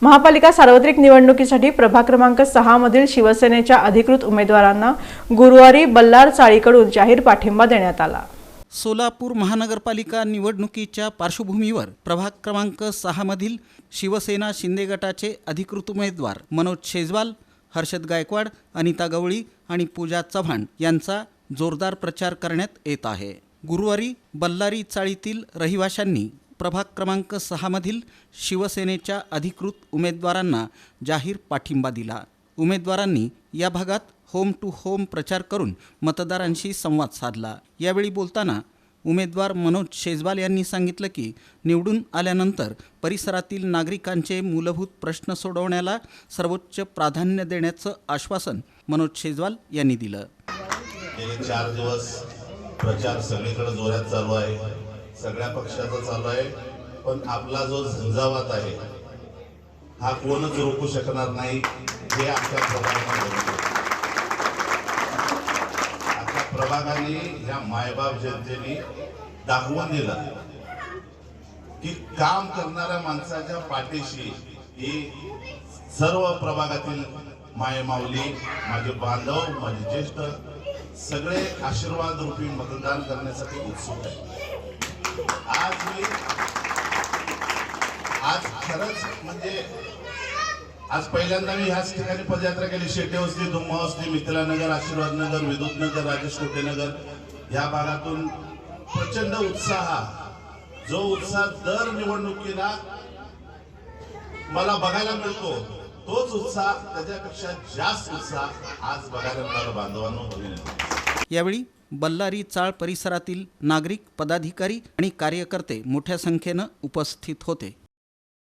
महापालिका सार्वत्रिक निवडणुकीसाठी प्रभाग क्रमांक 6 मधील शिवसेनेच्या अधिकृत उमेदवारांना गुरुवारी बल्लार चाळीकडून जाहीर पाठिंबा देण्यात आला। सोलापूर महानगरपालिका निवडणुकीच्या पार्श्वभूमीवर प्रभाग क्रमांक 6 मधील शिवसेना शिंदे गटाचे अधिकृत उमेदवार मनोज शेजवाल, हर्षद गायकवाड, अनिता गवळी आणि पूजा चव्हाण यांचा जोरदार प्रचार करण्यात येत आहे। गुरुवारी बल्लारी चाळीतील रहिवाशांनी प्रभाग क्रमांक 6 मधील शिवसेनेच्या अधिकृत उमेदवारांना जाहीर पाठिंबा दिला। उमेदवारांनी या भागात होम टू होम प्रचार करून मतदारांशी संवाद साधला। यावेळी बोलताना उमेदवार मनोज शेजवाल यांनी सांगितलं की निवडून आल्यानंतर परिसरातील नागरिकांचे मूलभूत प्रश्न सोडवण्याला सर्वोच्च प्राधान्य देण्याचं आश्वासन मनोज शेजवाल यांनी दिलं। गेले 4 दिवस प्रचार सगळीकडे जोरात चालू आहे, सगळ्या पक्षाचा चालू आहे, पण आपला जो झंझावात आहे हा कोणच रोखू शकणार नाही हे आपल्या प्रभागाने प्रभागाने या मायबाप जनतेने दाखवून दिलं की काम करणाऱ्या माणसाच्या पाठीशी ही सर्व प्रभागातील मायमाऊली, माझे बांधव, माझे ज्येष्ठ सगळे आशीर्वाद रूपी मतदान करण्यासाठी उत्सुक आहे। आज खरंच म्हणजे आज पहिल्यांदा मी ह्याच ठिकाणी पदयात्रा केली। शेटे वस्ती, धुम्मा वस्ती, मिथिलानगर, आशीर्वाद नगर, विद्युत नगर, राजेश कोटे नगर या भागातून प्रचंड उत्साह, जो उत्साह दर निवडणुकीला मला बघायला मिळतो तोच उत्साह, त्याच्यापेक्षा जास्त उत्साह आज बघायला मिळाला बांधवांनो। यावेळी बल्लारी चाळ परिसरातील नागरिक, पदाधिकारी आणि कार्यकर्ते मोठ्या संख्येनं उपस्थित होते।